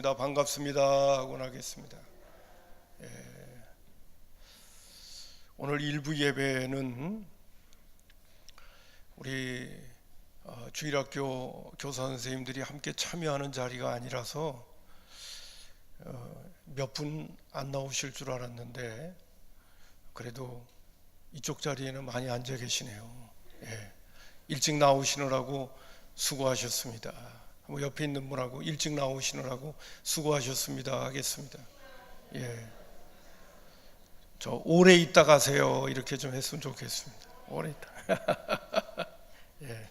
반갑습니다 하고 나겠습니다. 예, 오늘 일부 예배는 우리 주일학교 교사 선생님들이 함께 참여하는 자리가 아니라서 몇 분 안 나오실 줄 알았는데 그래도 이쪽 자리에는 많이 앉아 계시네요. 예, 일찍 나오시느라고 수고하셨습니다. 옆에 있는 분하고 일찍 나오시느라고 수고하셨습니다 하겠습니다. 예, 저 오래 있다 가세요 이렇게 좀 했으면 좋겠습니다. 오래 있다. 예,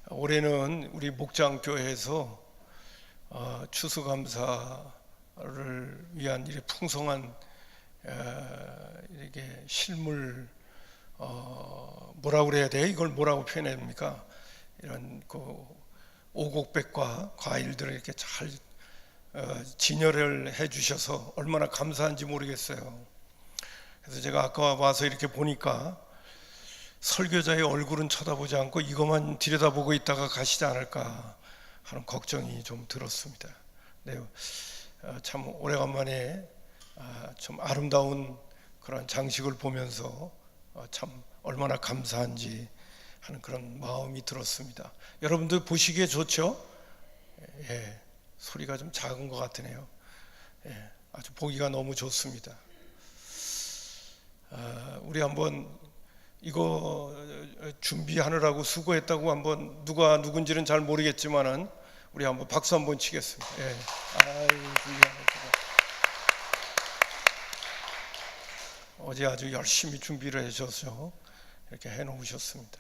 올해는 우리 목장교회에서 추수감사를 위한 이렇게 풍성한 이렇게 실물 뭐라고 그래야 돼요? 이걸 뭐라고 표현해야 됩니까? 이런 오곡백과 과일들을 이렇게 잘 진열을 해 주셔서 얼마나 감사한지 모르겠어요. 그래서 제가 아까 와서 이렇게 보니까 설교자의 얼굴은 쳐다보지 않고 이것만 들여다보고 있다가 가시지 않을까 하는 걱정이 좀 들었습니다. 네, 참 오래간만에 좀 아름다운 그런 장식을 보면서 참 얼마나 감사한지 하는 그런 마음이 들었습니다. 여러분들 보시기에 좋죠? 예, 소리가 좀 작은 것 같으네요. 예, 아주 보기가 너무 좋습니다. 우리 한번 이거 준비하느라고 수고했다고 한번 누가 누군지는 잘 모르겠지만은 우리 한번 박수 한번 치겠습니다. 예. 어제 아주 열심히 준비를 해주셔서 이렇게 해놓으셨습니다.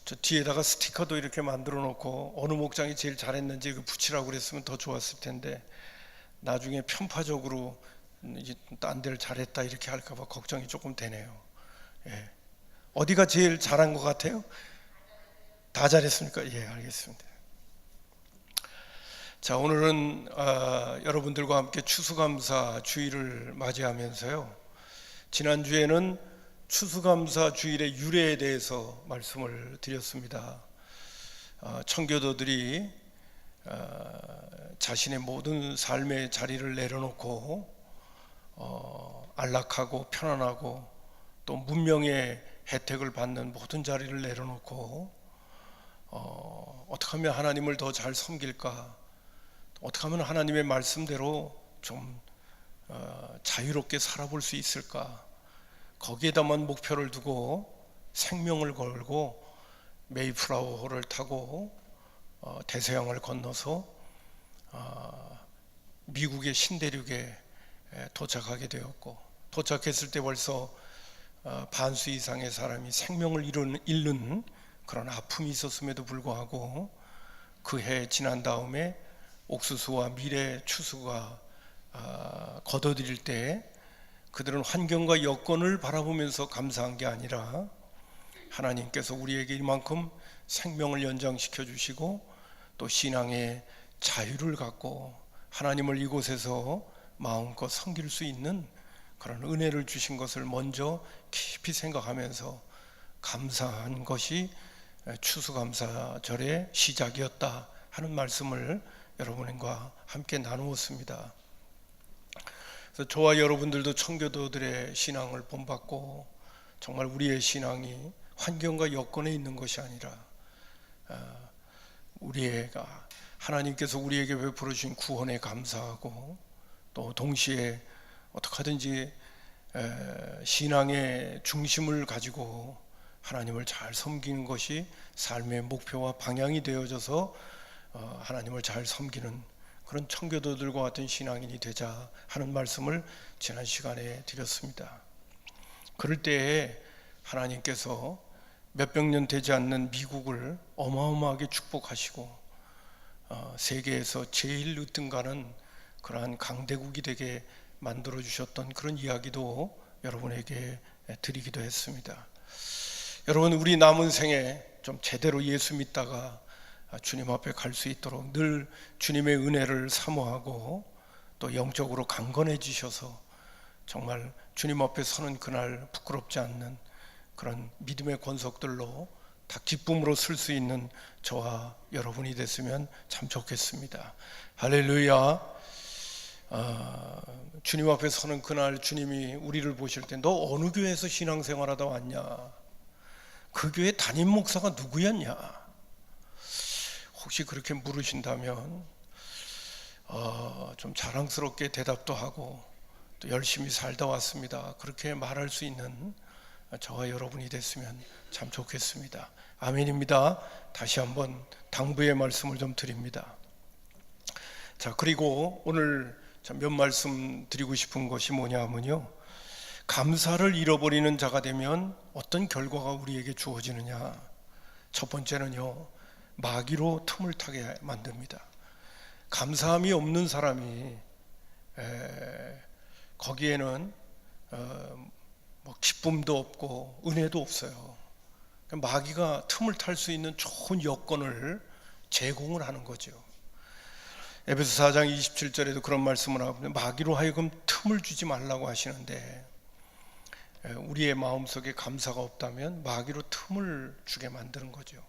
저 뒤에다가 스티커도 이렇게 만들어 놓고 어느 목장이 제일 잘했는지 붙이라고 그랬으면 더 좋았을 텐데 나중에 편파적으로 딴 데를 잘했다 이렇게 할까봐 걱정이 조금 되네요. 예. 어디가 제일 잘한 것 같아요? 다 잘했습니까? 예, 알겠습니다. 자, 오늘은 여러분들과 함께 추수감사 주일을 맞이하면서요. 지난주에는 추수감사 주일의 유래에 대해서 말씀을 드렸습니다. 청교도들이 자신의 모든 삶의 자리를 내려놓고 안락하고 편안하고 또 문명의 혜택을 받는 모든 자리를 내려놓고 어떻게 하면 하나님을 더 잘 섬길까, 어떻게 하면 하나님의 말씀대로 좀 자유롭게 살아볼 수 있을까, 거기에다만 목표를 두고 생명을 걸고 메이플라워호를 타고 대서양을 건너서 미국의 신대륙에 도착하게 되었고, 도착했을 때 벌써 반수 이상의 사람이 생명을 잃는 그런 아픔이 있었음에도 불구하고 그 해 지난 다음에 옥수수와 밀의 추수가 거둬들일 때 그들은 환경과 여건을 바라보면서 감사한 게 아니라 하나님께서 우리에게 이만큼 생명을 연장시켜 주시고 또 신앙의 자유를 갖고 하나님을 이곳에서 마음껏 섬길 수 있는 그런 은혜를 주신 것을 먼저 깊이 생각하면서 감사한 것이 추수감사절의 시작이었다 하는 말씀을 여러분과 함께 나누었습니다. 그래서 저와 여러분들도 청교도들의 신앙을 본받고 정말 우리의 신앙이 환경과 여건에 있는 것이 아니라 우리가 하나님께서 우리에게 베풀어 주신 구원에 감사하고 또 동시에 어떻게 하든지 신앙의 중심을 가지고 하나님을 잘 섬기는 것이 삶의 목표와 방향이 되어져서 하나님을 잘 섬기는 그런 청교도들과 같은 신앙인이 되자 하는 말씀을 지난 시간에 드렸습니다. 그럴 때에 하나님께서 몇백 년 되지 않는 미국을 어마어마하게 축복하시고 세계에서 제일 으뜸가는 그러한 강대국이 되게 만들어 주셨던 그런 이야기도 여러분에게 드리기도 했습니다. 여러분, 우리 남은 생에 좀 제대로 예수 믿다가 주님 앞에 갈 수 있도록 늘 주님의 은혜를 사모하고 또 영적으로 강건해지셔서 정말 주님 앞에 서는 그날 부끄럽지 않는 그런 믿음의 권속들로 다 기쁨으로 쓸 수 있는 저와 여러분이 됐으면 참 좋겠습니다. 할렐루야. 주님 앞에 서는 그날 주님이 우리를 보실 때 너 어느 교회에서 신앙생활하다 왔냐, 그 교회 담임 목사가 누구였냐, 혹시 그렇게 물으신다면 좀 자랑스럽게 대답도 하고 또 열심히 살다 왔습니다, 그렇게 말할 수 있는 저와 여러분이 됐으면 참 좋겠습니다. 아멘입니다. 다시 한번 당부의 말씀을 좀 드립니다. 자, 그리고 오늘 몇 말씀 드리고 싶은 것이 뭐냐면요, 감사를 잃어버리는 자가 되면 어떤 결과가 우리에게 주어지느냐. 첫 번째는요, 마귀로 틈을 타게 만듭니다. 감사함이 없는 사람이 거기에는 기쁨도 없고 은혜도 없어요. 마귀가 틈을 탈 수 있는 좋은 여건을 제공을 하는 거죠. 에베소 4장 27절에도 그런 말씀을 하고, 마귀로 하여금 틈을 주지 말라고 하시는데, 우리의 마음속에 감사가 없다면 마귀로 틈을 주게 만드는 거죠.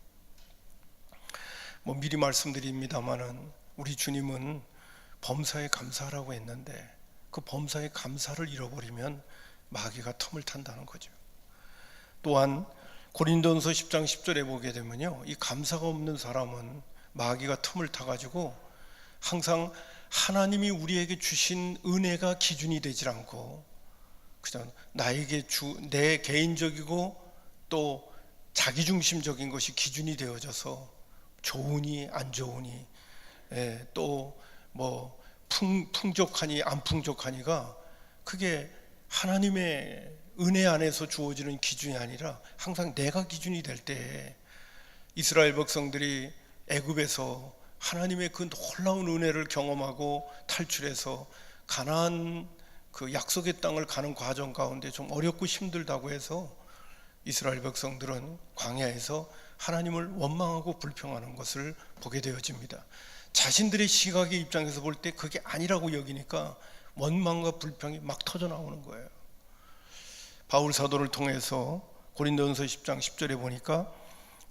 미리 말씀드립니다마는 우리 주님은 범사에 감사하라고 했는데 그 범사에 감사를 잃어버리면 마귀가 틈을 탄다는 거죠. 또한 고린도전서 10장 10절에 보게 되면요, 이 감사가 없는 사람은 마귀가 틈을 타가지고 항상 하나님이 우리에게 주신 은혜가 기준이 되질 않고 그냥 나에게 내 개인적이고 또 자기중심적인 것이 기준이 되어져서 좋으니 안 좋으니 또 풍족하니 안 풍족하니가 그게 하나님의 은혜 안에서 주어지는 기준이 아니라 항상 내가 기준이 될 때, 이스라엘 백성들이 애굽에서 하나님의 그 놀라운 은혜를 경험하고 탈출해서 가나안 그 약속의 땅을 가는 과정 가운데 좀 어렵고 힘들다고 해서 이스라엘 백성들은 광야에서 하나님을 원망하고 불평하는 것을 보게 되어집니다. 자신들의 시각의 입장에서 볼 때 그게 아니라고 여기니까 원망과 불평이 막 터져 나오는 거예요. 바울 사도를 통해서 고린도전서 10장 10절에 보니까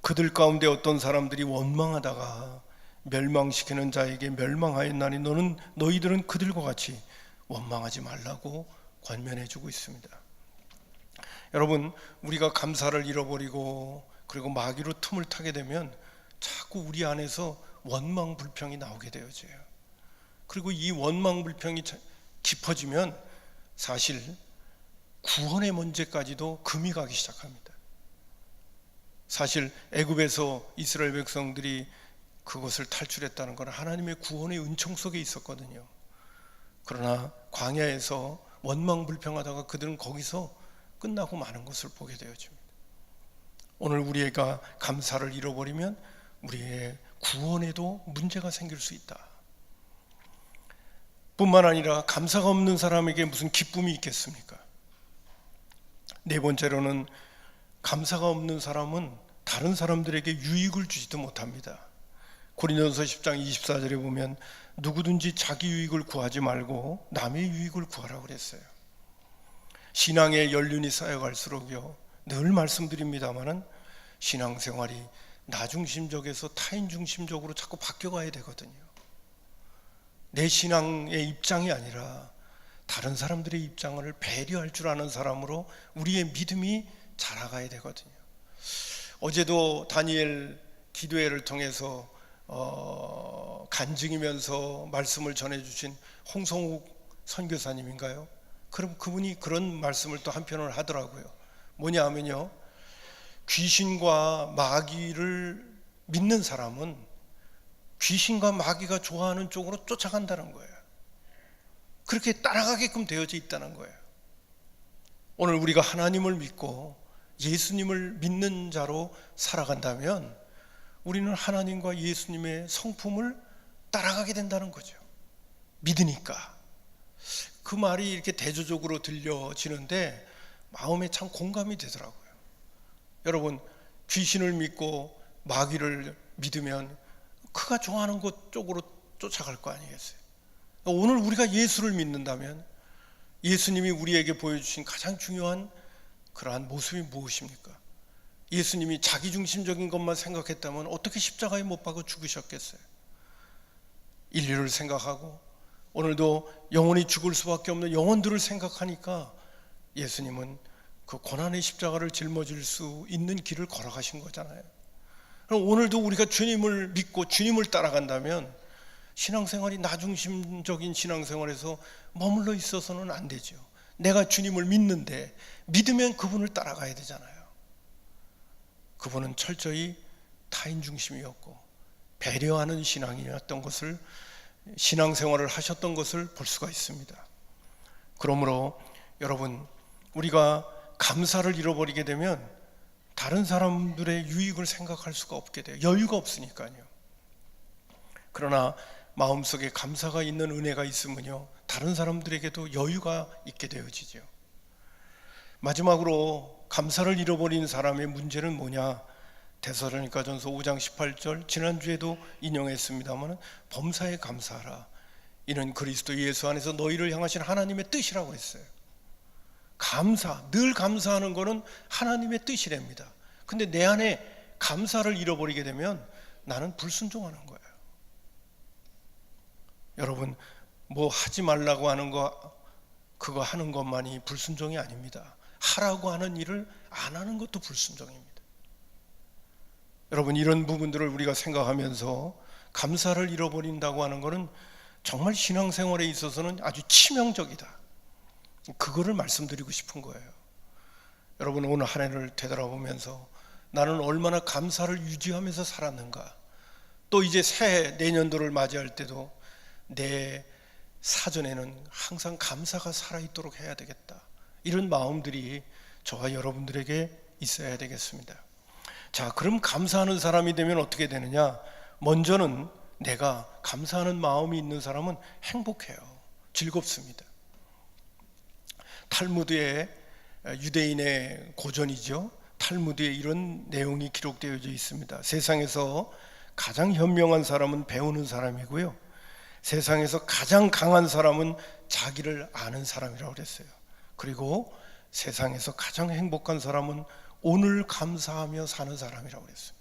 그들 가운데 어떤 사람들이 원망하다가 멸망시키는 자에게 멸망하였나니 너희들은 그들과 같이 원망하지 말라고 권면해주고 있습니다. 여러분, 우리가 감사를 잃어버리고 그리고 마귀로 틈을 타게 되면 자꾸 우리 안에서 원망 불평이 나오게 되어져요. 그리고 이 원망 불평이 깊어지면 사실 구원의 문제까지도 금이 가기 시작합니다. 사실 애굽에서 이스라엘 백성들이 그것을 탈출했다는 건 하나님의 구원의 은총 속에 있었거든요. 그러나 광야에서 원망 불평하다가 그들은 거기서 끝나고 마는 것을 보게 되어집니다. 오늘 우리가 감사를 잃어버리면 우리의 구원에도 문제가 생길 수 있다. 뿐만 아니라 감사가 없는 사람에게 무슨 기쁨이 있겠습니까? 네 번째로는 감사가 없는 사람은 다른 사람들에게 유익을 주지도 못합니다. 고린도전서 10장 24절에 보면 누구든지 자기 유익을 구하지 말고 남의 유익을 구하라고 그랬어요. 신앙의 연륜이 쌓여갈수록요, 늘 말씀드립니다마는 신앙생활이 나 중심적에서 타인 중심적으로 자꾸 바뀌어가야 되거든요. 내 신앙의 입장이 아니라 다른 사람들의 입장을 배려할 줄 아는 사람으로 우리의 믿음이 자라가야 되거든요. 어제도 다니엘 기도회를 통해서 간증이면서 말씀을 전해주신 홍성욱 선교사님인가요? 그럼 그분이 그런 말씀을 또 한편으로 하더라고요. 뭐냐 하면요, 귀신과 마귀를 믿는 사람은 귀신과 마귀가 좋아하는 쪽으로 쫓아간다는 거예요. 그렇게 따라가게끔 되어져 있다는 거예요. 오늘 우리가 하나님을 믿고 예수님을 믿는 자로 살아간다면 우리는 하나님과 예수님의 성품을 따라가게 된다는 거죠. 믿으니까. 그 말이 이렇게 대조적으로 들려지는데 마음에 참 공감이 되더라고요. 여러분, 귀신을 믿고 마귀를 믿으면 그가 좋아하는 것 쪽으로 쫓아갈 거 아니겠어요? 오늘 우리가 예수를 믿는다면 예수님이 우리에게 보여주신 가장 중요한 그러한 모습이 무엇입니까? 예수님이 자기중심적인 것만 생각했다면 어떻게 십자가에 못 박아 죽으셨겠어요? 인류를 생각하고 오늘도 영원히 죽을 수밖에 없는 영혼들을 생각하니까 예수님은 그 고난의 십자가를 짊어질 수 있는 길을 걸어가신 거잖아요. 그럼 오늘도 우리가 주님을 믿고 주님을 따라간다면 신앙생활이 나 중심적인 신앙생활에서 머물러 있어서는 안 되죠. 내가 주님을 믿는데 믿으면 그분을 따라가야 되잖아요. 그분은 철저히 타인 중심이었고 배려하는 신앙이었던 것을, 신앙생활을 하셨던 것을 볼 수가 있습니다. 그러므로 여러분, 우리가 감사를 잃어버리게 되면 다른 사람들의 유익을 생각할 수가 없게 돼요. 여유가 없으니까요. 그러나 마음속에 감사가 있는 은혜가 있으면요, 다른 사람들에게도 여유가 있게 되어지죠. 마지막으로 감사를 잃어버린 사람의 문제는 뭐냐? 데살로니가전서 5장 18절, 지난주에도 인용했습니다만 범사에 감사하라. 이는 그리스도 예수 안에서 너희를 향하신 하나님의 뜻이라고 했어요. 감사, 늘 감사하는 것은 하나님의 뜻이랍니다. 근데 내 안에 감사를 잃어버리게 되면 나는 불순종하는 거예요. 여러분, 뭐 하지 말라고 하는 거, 그거 하는 것만이 불순종이 아닙니다. 하라고 하는 일을 안 하는 것도 불순종입니다. 여러분, 이런 부분들을 우리가 생각하면서 감사를 잃어버린다고 하는 것은 정말 신앙생활에 있어서는 아주 치명적이다. 그거를 말씀드리고 싶은 거예요. 여러분, 오늘 한 해를 되돌아보면서 나는 얼마나 감사를 유지하면서 살았는가. 또 이제 새해, 내년도를 맞이할 때도 내 사전에는 항상 감사가 살아있도록 해야 되겠다. 이런 마음들이 저와 여러분들에게 있어야 되겠습니다. 자, 그럼 감사하는 사람이 되면 어떻게 되느냐? 먼저는 내가 감사하는 마음이 있는 사람은 행복해요. 즐겁습니다. 탈무드의, 유대인의 고전이죠. 탈무드에 이런 내용이 기록되어져 있습니다. 세상에서 가장 현명한 사람은 배우는 사람이고요, 세상에서 가장 강한 사람은 자기를 아는 사람이라고 그랬어요. 그리고 세상에서 가장 행복한 사람은 오늘 감사하며 사는 사람이라고 그랬어요.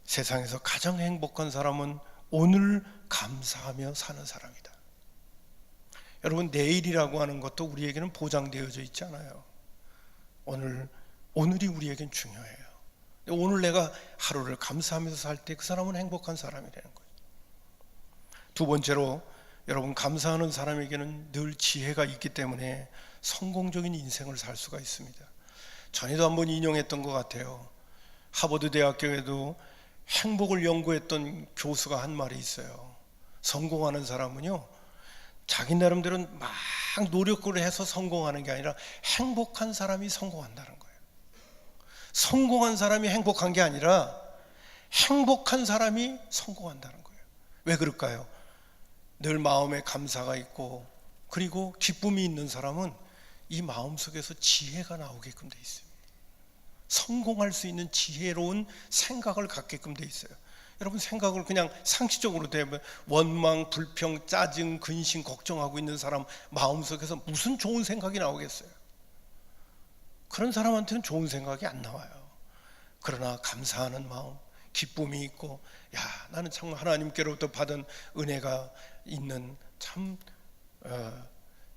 세상에서 가장 행복한 사람은 오늘 감사하며 사는 사람이다. 여러분, 내일이라고 하는 것도 우리에게는 보장되어져 있지 않아요. 오늘이 우리에겐 중요해요. 오늘 내가 하루를 감사하면서 살 때 그 사람은 행복한 사람이라는 거예요. 두 번째로, 여러분, 감사하는 사람에게는 늘 지혜가 있기 때문에 성공적인 인생을 살 수가 있습니다. 전에도 한번 인용했던 것 같아요. 하버드 대학교에도 행복을 연구했던 교수가 한 말이 있어요. 성공하는 사람은요, 자기 나름대로는 막 노력을 해서 성공하는 게 아니라 행복한 사람이 성공한다는 거예요. 성공한 사람이 행복한 게 아니라 행복한 사람이 성공한다는 거예요. 왜 그럴까요? 늘 마음에 감사가 있고 그리고 기쁨이 있는 사람은 이 마음속에서 지혜가 나오게끔 돼 있어요. 성공할 수 있는 지혜로운 생각을 갖게끔 돼 있어요. 여러분, 생각을 그냥 상식적으로 되면 원망, 불평, 짜증, 근심, 걱정하고 있는 사람 마음속에서 무슨 좋은 생각이 나오겠어요? 그런 사람한테는 좋은 생각이 안 나와요. 그러나 감사하는 마음, 기쁨이 있고, 야, 나는 정말 하나님께로부터 받은 은혜가 있는 참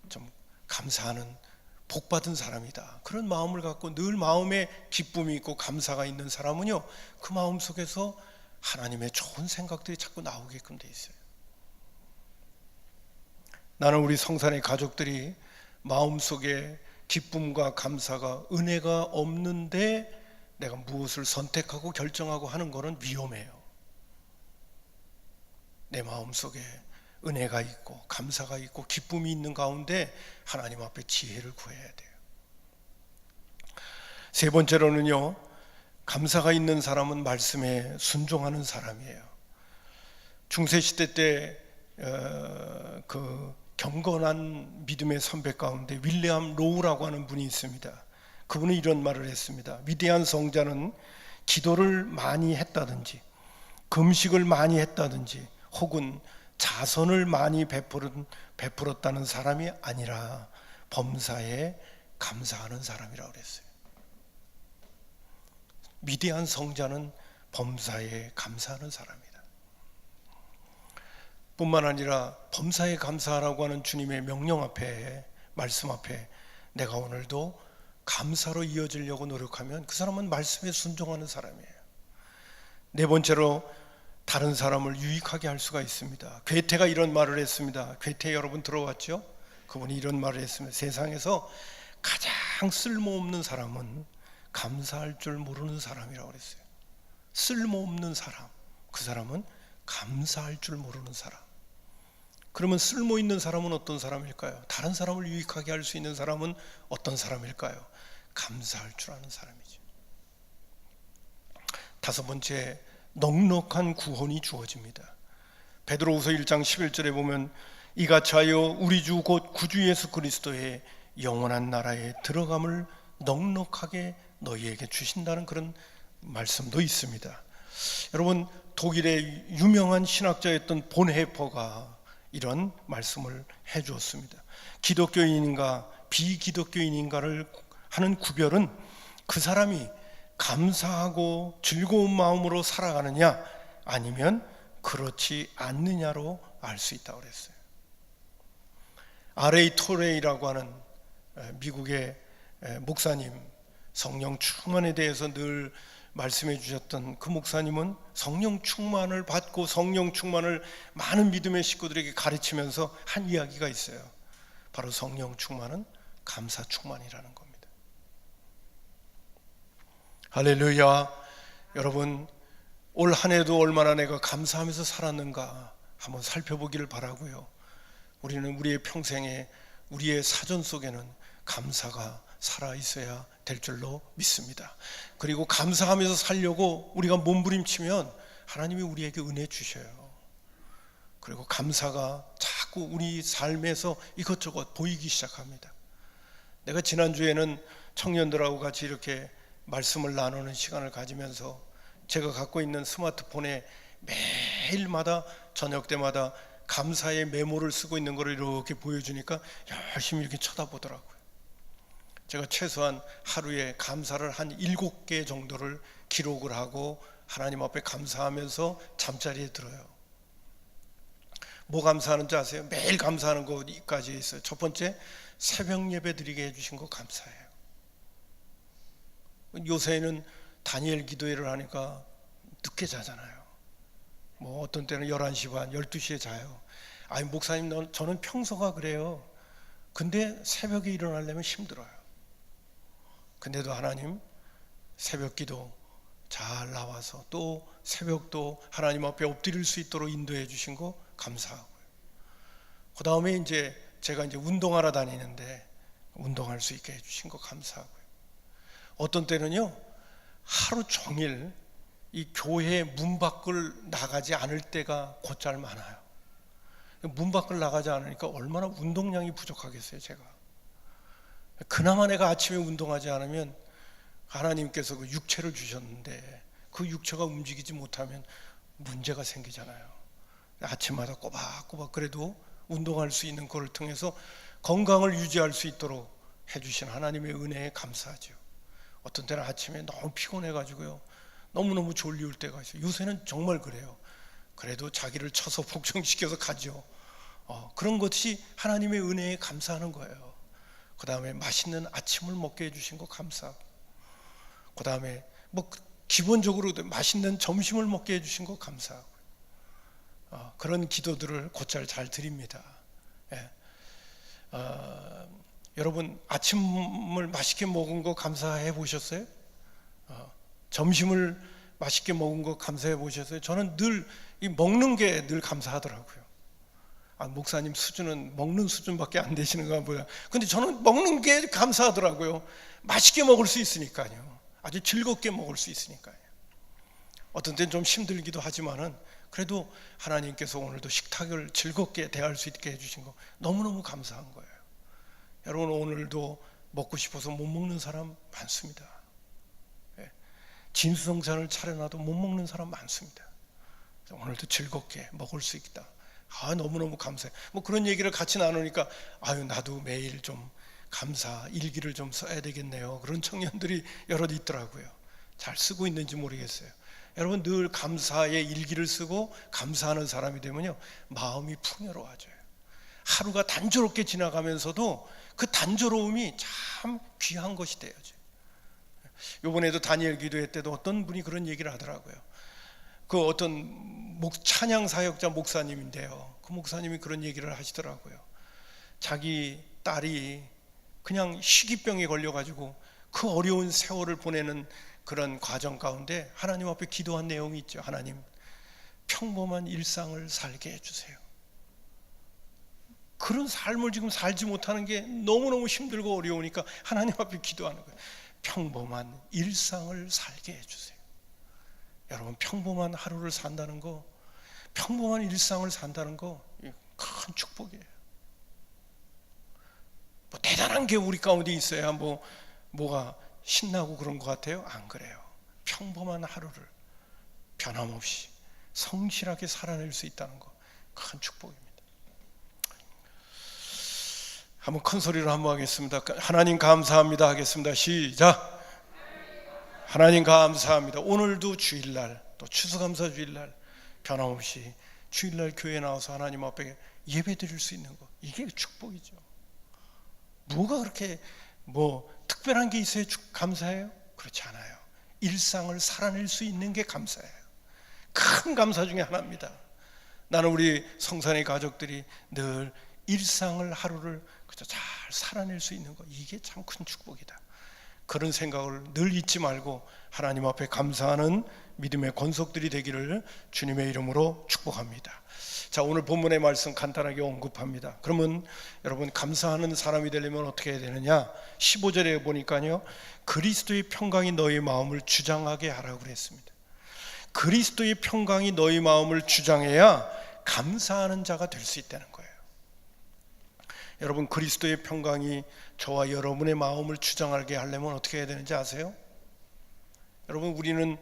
좀 감사하는 복받은 사람이다. 그런 마음을 갖고 늘 마음에 기쁨이 있고 감사가 있는 사람은요, 그 마음 속에서 하나님의 좋은 생각들이 자꾸 나오게끔 돼 있어요. 나는 우리 성산의 가족들이 마음속에 기쁨과 감사가, 은혜가 없는데 내가 무엇을 선택하고 결정하고 하는 것은 위험해요. 내 마음속에 은혜가 있고 감사가 있고 기쁨이 있는 가운데 하나님 앞에 지혜를 구해야 돼요. 세 번째로는요, 감사가 있는 사람은 말씀에 순종하는 사람이에요. 중세시대 때 그 경건한 믿음의 선배 가운데 윌리엄 로우라고 하는 분이 있습니다. 그분은 이런 말을 했습니다. 위대한 성자는 기도를 많이 했다든지 금식을 많이 했다든지 혹은 자선을 많이 베풀었다는 사람이 아니라 범사에 감사하는 사람이라고 그랬어요. 위대한 성자는 범사에 감사하는 사람이다. 뿐만 아니라 범사에 감사하라고 하는 주님의 명령 앞에, 말씀 앞에 내가 오늘도 감사로 이어지려고 노력하면 그 사람은 말씀에 순종하는 사람이에요. 네 번째로 다른 사람을 유익하게 할 수가 있습니다. 괴테가 이런 말을 했습니다. 괴테 여러분 들어왔죠? 그분이 이런 말을 했습니다. 세상에서 가장 쓸모없는 사람은 감사할 줄 모르는 사람이라고 그랬어요. 쓸모없는 사람, 그 사람은 감사할 줄 모르는 사람. 그러면 쓸모있는 사람은 어떤 사람일까요? 다른 사람을 유익하게 할 수 있는 사람은 어떤 사람일까요? 감사할 줄 아는 사람이죠. 다섯 번째, 넉넉한 구원이 주어집니다. 베드로후서 1장 11절에 보면 이같이 하여 우리 주 곧 구주 예수 그리스도의 영원한 나라에 들어감을 넉넉하게 너희에게 주신다는 그런 말씀도 있습니다. 여러분, 독일의 유명한 신학자였던 본헤퍼가 이런 말씀을 해 주었습니다. 기독교인인가 비기독교인인가를 하는 구별은 그 사람이 감사하고 즐거운 마음으로 살아가느냐 아니면 그렇지 않느냐로 알 수 있다고 그랬어요. R.A. 토레이라고 하는 미국의 목사님, 성령 충만에 대해서 늘 말씀해 주셨던 그 목사님은 성령 충만을 받고 성령 충만을 많은 믿음의 식구들에게 가르치면서 한 이야기가 있어요. 바로 성령 충만은 감사 충만이라는 겁니다. 할렐루야. 여러분, 올 한 해도 얼마나 내가 감사하면서 살았는가 한번 살펴보기를 바라고요. 우리는 우리의 평생에 우리의 사전 속에는 감사가 살아 있어야 될 줄로 믿습니다. 그리고 감사하면서 살려고 우리가 몸부림치면 하나님이 우리에게 은혜 주셔요. 그리고 감사가 자꾸 우리 삶에서 이것저것 보이기 시작합니다. 내가 지난주에는 청년들하고 같이 이렇게 말씀을 나누는 시간을 가지면서 제가 갖고 있는 스마트폰에 매일마다 저녁 때마다 감사의 메모를 쓰고 있는 걸 이렇게 보여주니까 열심히 이렇게 쳐다보더라고요. 제가 최소한 하루에 감사를 한 7개 정도를 기록을 하고 하나님 앞에 감사하면서 잠자리에 들어요. 뭐 감사하는지 아세요? 매일 감사하는 것까지 있어요. 첫 번째, 새벽 예배 드리게 해주신 거 감사해요. 요새는 다니엘 기도회를 하니까 늦게 자잖아요. 뭐 어떤 때는 11시 반, 12시에 자요. 아니 목사님, 저는 평소가 그래요. 근데 새벽에 일어나려면 힘들어요. 근데도 하나님 새벽 기도 잘 나와서 또 새벽도 하나님 앞에 엎드릴 수 있도록 인도해 주신 거 감사하고요. 그 다음에 이제 제가 이제 운동하러 다니는데 운동할 수 있게 해주신 거 감사하고요. 어떤 때는요, 하루 종일 이 교회 문 밖을 나가지 않을 때가 곧잘 많아요. 문 밖을 나가지 않으니까 얼마나 운동량이 부족하겠어요, 제가. 그나마 내가 아침에 운동하지 않으면 하나님께서 그 육체를 주셨는데 그 육체가 움직이지 못하면 문제가 생기잖아요. 아침마다 꼬박꼬박 그래도 운동할 수 있는 것을 통해서 건강을 유지할 수 있도록 해주신 하나님의 은혜에 감사하죠. 어떤 때는 아침에 너무 피곤해가지고요, 너무너무 졸리울 때가 있어요. 요새는 정말 그래요. 그래도 자기를 쳐서 복종시켜서 가죠. 그런 것이 하나님의 은혜에 감사하는 거예요. 그 다음에 맛있는 아침을 먹게 해주신 거 감사하고, 그 다음에 뭐 기본적으로 맛있는 점심을 먹게 해주신 거 감사하고, 그런 기도들을 곧잘 잘 드립니다. 예. 여러분, 아침을 맛있게 먹은 거 감사해 보셨어요? 점심을 맛있게 먹은 거 감사해 보셨어요? 저는 늘 이 먹는 게 늘 감사하더라고요. 목사님 수준은 먹는 수준밖에 안 되시는가 보다. 근데 저는 먹는 게 감사하더라고요. 맛있게 먹을 수 있으니까요. 아주 즐겁게 먹을 수 있으니까요. 어떤 때는 좀 힘들기도 하지만은 그래도 하나님께서 오늘도 식탁을 즐겁게 대할 수 있게 해주신 거 너무너무 감사한 거예요. 여러분, 오늘도 먹고 싶어서 못 먹는 사람 많습니다. 진수성찬을 차려놔도 못 먹는 사람 많습니다. 오늘도 즐겁게 먹을 수 있다. 너무너무 감사해. 뭐 그런 얘기를 같이 나누니까 나도 매일 좀 감사 일기를 좀 써야 되겠네요. 그런 청년들이 여럿 있더라고요. 잘 쓰고 있는지 모르겠어요. 여러분 늘 감사의 일기를 쓰고 감사하는 사람이 되면요, 마음이 풍요로워져요. 하루가 단조롭게 지나가면서도 그 단조로움이 참 귀한 것이 되어져요. 이번에도 다니엘 기도회 때도 어떤 분이 그런 얘기를 하더라고요. 그 어떤 찬양 사역자 목사님인데요, 그 목사님이 그런 얘기를 하시더라고요. 자기 딸이 그냥 희귀병에 걸려가지고 그 어려운 세월을 보내는 그런 과정 가운데 하나님 앞에 기도한 내용이 있죠. 하나님, 평범한 일상을 살게 해주세요. 그런 삶을 지금 살지 못하는 게 너무너무 힘들고 어려우니까 하나님 앞에 기도하는 거예요. 평범한 일상을 살게 해주세요. 여러분, 평범한 하루를 산다는 거, 평범한 일상을 산다는 거 큰 축복이에요. 뭐 대단한 게 우리 가운데 있어야 뭐가 신나고 그런 것 같아요? 안 그래요. 평범한 하루를 변함없이 성실하게 살아낼 수 있다는 거 큰 축복입니다. 한번 큰 소리로 한번 하겠습니다. 하나님 감사합니다 하겠습니다. 시작. 하나님 감사합니다. 오늘도 주일날, 또 추수감사 주일날 변함없이 주일날 교회에 나와서 하나님 앞에 예배 드릴 수 있는 거, 이게 축복이죠. 뭐가 그렇게 특별한 게 있어야 감사해요? 그렇지 않아요. 일상을 살아낼 수 있는 게 감사해요. 큰 감사 중에 하나입니다. 나는 우리 성산의 가족들이 늘 일상을, 하루를 잘 살아낼 수 있는 거, 이게 참 큰 축복이다. 그런 생각을 늘 잊지 말고 하나님 앞에 감사하는 믿음의 권속들이 되기를 주님의 이름으로 축복합니다. 자, 오늘 본문의 말씀 간단하게 언급합니다. 그러면 여러분, 감사하는 사람이 되려면 어떻게 해야 되느냐? 15절에 보니까요, 그리스도의 평강이 너희 마음을 주장하게 하라고 그랬습니다. 그리스도의 평강이 너희 마음을 주장해야 감사하는 자가 될 수 있다는 거예요. 여러분, 그리스도의 평강이 저와 여러분의 마음을 주장하게 하려면 어떻게 해야 되는지 아세요? 여러분, 우리는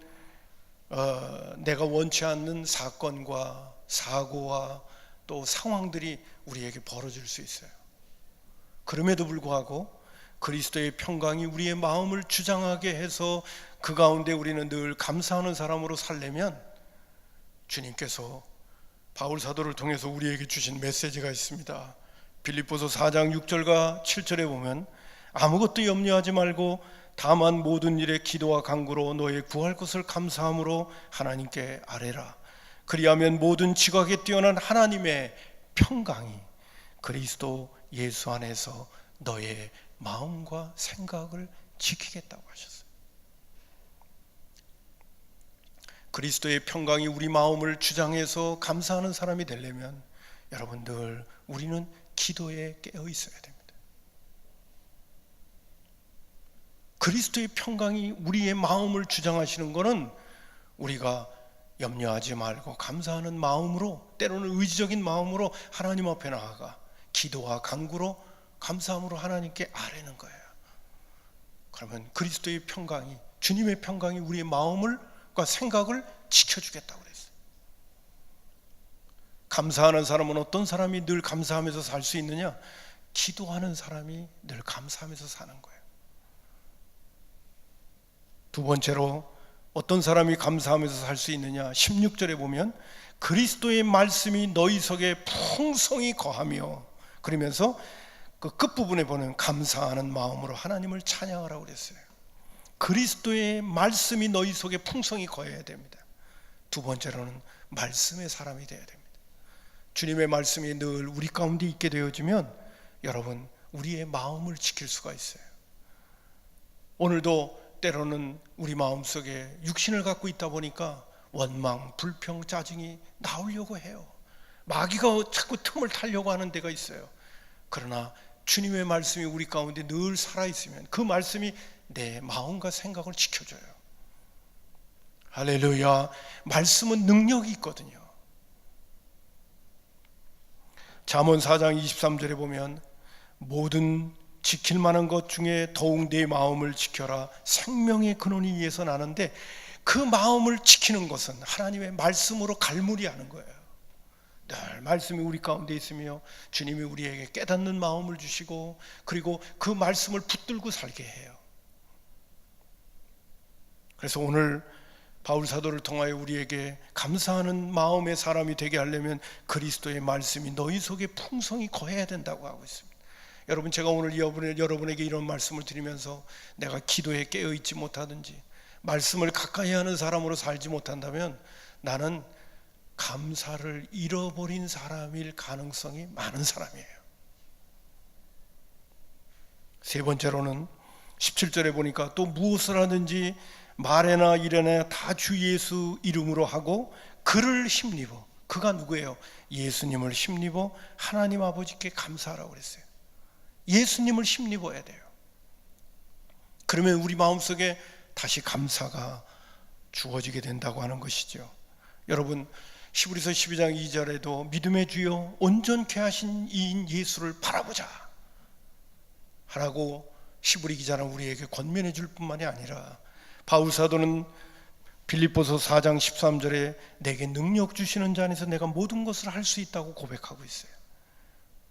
내가 원치 않는 사건과 사고와 또 상황들이 우리에게 벌어질 수 있어요. 그럼에도 불구하고 그리스도의 평강이 우리의 마음을 주장하게 해서 그 가운데 우리는 늘 감사하는 사람으로 살려면, 주님께서 바울 사도를 통해서 우리에게 주신 메시지가 있습니다. 빌립보서 4장 6절과 7절에 보면, 아무것도 염려하지 말고 다만 모든 일에 기도와 간구로 너의 구할 것을 감사함으로 하나님께 아뢰라. 그리하면 모든 지각에 뛰어난 하나님의 평강이 그리스도 예수 안에서 너의 마음과 생각을 지키겠다고 하셨어요. 그리스도의 평강이 우리 마음을 주장해서 감사하는 사람이 되려면 여러분들, 우리는 기도에 깨어 있어야 됩니다. 그리스도의 평강이 우리의 마음을 주장하시는 것은 우리가 염려하지 말고 감사하는 마음으로, 때로는 의지적인 마음으로 하나님 앞에 나아가 기도와 간구로 감사함으로 하나님께 아뢰는 거예요. 그러면 그리스도의 평강이, 주님의 평강이 우리의 마음과 생각을 지켜주겠다고 그랬어요. 감사하는 사람은 어떤 사람이 늘 감사하면서 살 수 있느냐? 기도하는 사람이 늘 감사하면서 사는 거예요. 두 번째로 어떤 사람이 감사하면서 살 수 있느냐? 16절에 보면 그리스도의 말씀이 너희 속에 풍성히 거하며, 그러면서 그 끝부분에 보면 감사하는 마음으로 하나님을 찬양하라고 그랬어요. 그리스도의 말씀이 너희 속에 풍성히 거해야 됩니다. 두 번째로는 말씀의 사람이 되어야 됩니다. 주님의 말씀이 늘 우리 가운데 있게 되어지면 여러분, 우리의 마음을 지킬 수가 있어요. 오늘도 때로는 우리 마음속에 육신을 갖고 있다 보니까 원망, 불평, 짜증이 나오려고 해요. 마귀가 자꾸 틈을 타려고 하는 데가 있어요. 그러나 주님의 말씀이 우리 가운데 늘 살아있으면 그 말씀이 내 마음과 생각을 지켜줘요. 할렐루야. 말씀은 능력이 있거든요. 잠언 4장 23절에 보면 모든 지킬 만한 것 중에 더욱 내 마음을 지켜라. 생명의 근원이 위에서 나는데, 그 마음을 지키는 것은 하나님의 말씀으로 갈무리하는 거예요. 늘 말씀이 우리 가운데 있으며 주님이 우리에게 깨닫는 마음을 주시고, 그리고 그 말씀을 붙들고 살게 해요. 그래서 오늘 바울 사도를 통하여 우리에게 감사하는 마음의 사람이 되게 하려면 그리스도의 말씀이 너희 속에 풍성히 거해야 된다고 하고 있습니다. 여러분, 제가 오늘 여러분에게 이런 말씀을 드리면서 내가 기도에 깨어있지 못하든지 말씀을 가까이 하는 사람으로 살지 못한다면 나는 감사를 잃어버린 사람일 가능성이 많은 사람이에요. 세 번째로는 17절에 보니까 또 무엇을 하든지 말에나 일에나 다 주 예수 이름으로 하고 그를 힘입어. 그가 누구예요? 예수님을 힘입어 하나님 아버지께 감사하라고 그랬어요. 예수님을 힘입어야 돼요. 그러면 우리 마음속에 다시 감사가 주어지게 된다고 하는 것이죠. 여러분, 히브리서 12장 2절에도 믿음의 주여 온전케 하신 이인 예수를 바라보자 하라고 히브리 기자는 우리에게 권면해 줄 뿐만이 아니라 바울 사도는 빌립보서 4장 13절에 내게 능력 주시는 자 안에서 내가 모든 것을 할 수 있다고 고백하고 있어요.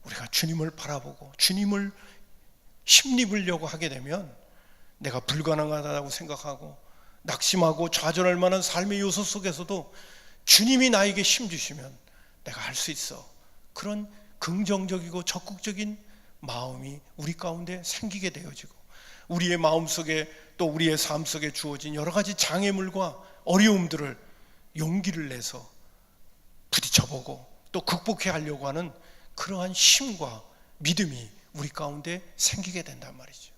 우리가 주님을 바라보고 주님을 힘입으려고 하게 되면 내가 불가능하다고 생각하고 낙심하고 좌절할 만한 삶의 요소 속에서도 주님이 나에게 힘 주시면 내가 할 수 있어. 그런 긍정적이고 적극적인 마음이 우리 가운데 생기게 되어지고 우리의 마음속에 또 우리의 삶 속에 주어진 여러 가지 장애물과 어려움들을 용기를 내서 부딪혀보고 또 극복해 하려고 하는 그러한 힘과 믿음이 우리 가운데 생기게 된단 말이죠.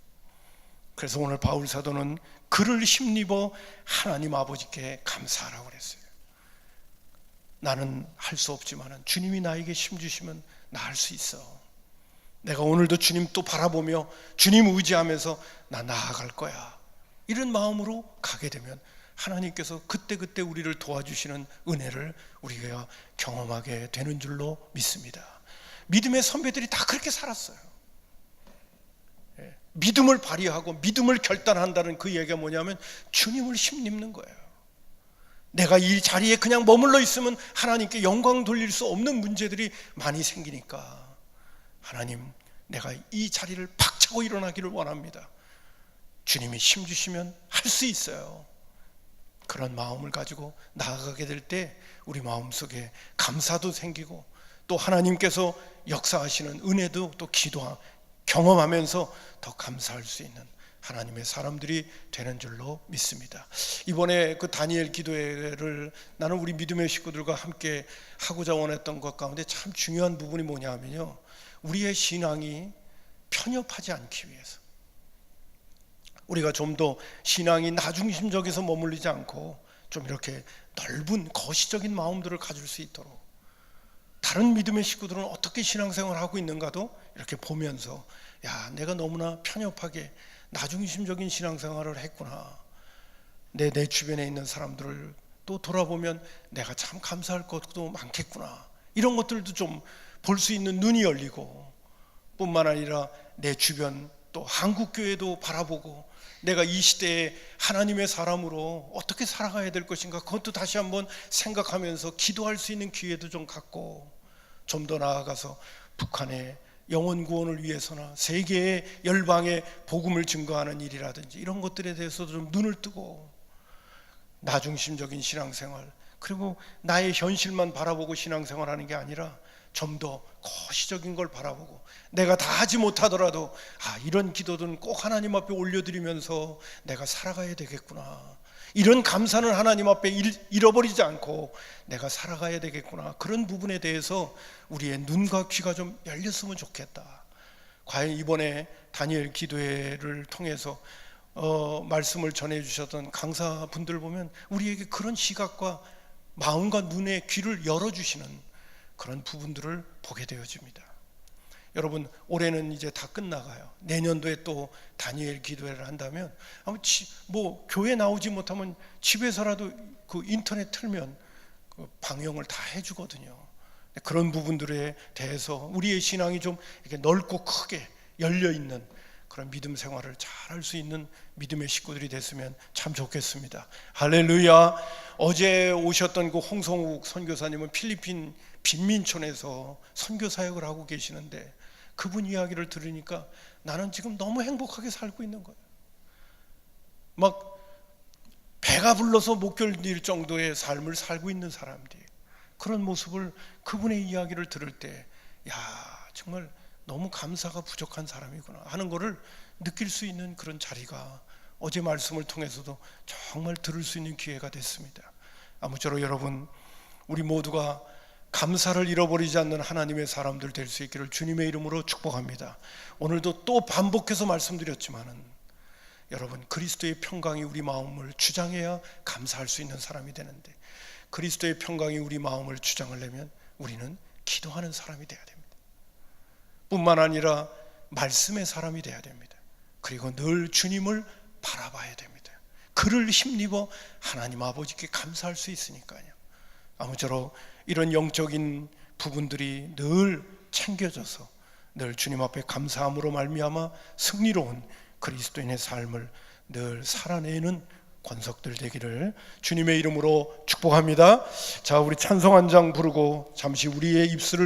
그래서 오늘 바울 사도는 그를 힘입어 하나님 아버지께 감사하라고 그랬어요. 나는 할 수 없지만 주님이 나에게 힘 주시면 나 할 수 있어. 내가 오늘도 주님 또 바라보며 주님 의지하면서 나 나아갈 거야. 이런 마음으로 가게 되면 하나님께서 그때그때 우리를 도와주시는 은혜를 우리가 경험하게 되는 줄로 믿습니다. 믿음의 선배들이 다 그렇게 살았어요. 믿음을 발휘하고 믿음을 결단한다는 그 얘기가 뭐냐면 주님을 힘입는 거예요. 내가 이 자리에 그냥 머물러 있으면 하나님께 영광 돌릴 수 없는 문제들이 많이 생기니까 하나님, 내가 이 자리를 박차고 일어나기를 원합니다. 주님이 힘 주시면 할 수 있어요. 그런 마음을 가지고 나아가게 될 때 우리 마음속에 감사도 생기고 또 하나님께서 역사하시는 은혜도 또 경험하면서 더 감사할 수 있는 하나님의 사람들이 되는 줄로 믿습니다. 이번에 그 다니엘 기도회를 나는 우리 믿음의 식구들과 함께 하고자 원했던 것 가운데 참 중요한 부분이 뭐냐 하면요, 우리의 신앙이 편협하지 않기 위해서 우리가 좀 더 신앙이 나중심적에서 머물리지 않고 좀 이렇게 넓은 거시적인 마음들을 가질 수 있도록 다른 믿음의 식구들은 어떻게 신앙생활을 하고 있는가도 이렇게 보면서 야, 내가 너무나 편협하게 나중심적인 신앙생활을 했구나. 내 주변에 있는 사람들을 또 돌아보면 내가 참 감사할 것도 많겠구나. 이런 것들도 좀 볼 수 있는 눈이 열리고 뿐만 아니라 내 주변 또 한국교회도 바라보고 내가 이 시대에 하나님의 사람으로 어떻게 살아가야 될 것인가 그것도 다시 한번 생각하면서 기도할 수 있는 기회도 좀 갖고 좀 더 나아가서 북한의 영혼 구원을 위해서나 세계의 열방의 복음을 증거하는 일이라든지 이런 것들에 대해서도 좀 눈을 뜨고 나중심적인 신앙생활 그리고 나의 현실만 바라보고 신앙생활하는 게 아니라 좀 더 거시적인 걸 바라보고 내가 다 하지 못하더라도 이런 기도들은 꼭 하나님 앞에 올려드리면서 내가 살아가야 되겠구나. 이런 감사는 하나님 앞에 잃어버리지 않고 내가 살아가야 되겠구나. 그런 부분에 대해서 우리의 눈과 귀가 좀 열렸으면 좋겠다. 과연 이번에 다니엘 기도회를 통해서 말씀을 전해주셨던 강사분들 보면 우리에게 그런 시각과 마음과 눈의 귀를 열어주시는 그런 부분들을 보게 되어집니다. 여러분, 올해는 이제 다 끝나가요. 내년도에 또 다니엘 기도회를 한다면 뭐 교회 나오지 못하면 집에서라도 그 인터넷 틀면 그 방영을 다 해주거든요. 그런 부분들에 대해서 우리의 신앙이 좀 이렇게 넓고 크게 열려 있는 그런 믿음 생활을 잘 할 수 있는 믿음의 식구들이 됐으면 참 좋겠습니다. 할렐루야. 어제 오셨던 그 홍성욱 선교사님은 필리핀 빈민촌에서 선교 사역을 하고 계시는데 그분 이야기를 들으니까 나는 지금 너무 행복하게 살고 있는 거예요. 막 배가 불러서 못 견딜 정도의 삶을 살고 있는 사람들이, 그런 모습을, 그분의 이야기를 들을 때 야, 정말 너무 감사가 부족한 사람이구나 하는 것을 느낄 수 있는 그런 자리가 어제 말씀을 통해서도 정말 들을 수 있는 기회가 됐습니다. 아무쪼록 여러분, 우리 모두가 감사를 잃어버리지 않는 하나님의 사람들 될 수 있기를 주님의 이름으로 축복합니다. 오늘도 또 반복해서 말씀드렸지만은 여러분, 그리스도의 평강이 우리 마음을 주장해야 감사할 수 있는 사람이 되는데, 그리스도의 평강이 우리 마음을 주장하려면 우리는 기도하는 사람이 돼야 됩니다. 뿐만 아니라 말씀의 사람이 돼야 됩니다. 그리고 늘 주님을 바라봐야 됩니다. 그를 힘입어 하나님 아버지께 감사할 수 있으니까요. 아무쪼록 이런 영적인 부분들이 늘 챙겨져서 늘 주님 앞에 감사함으로 말미암아 승리로운 그리스도인의 삶을 늘 살아내는 권석들 되기를 주님의 이름으로 축복합니다. 자, 우리 찬송 한 장 부르고 잠시 우리의 입술을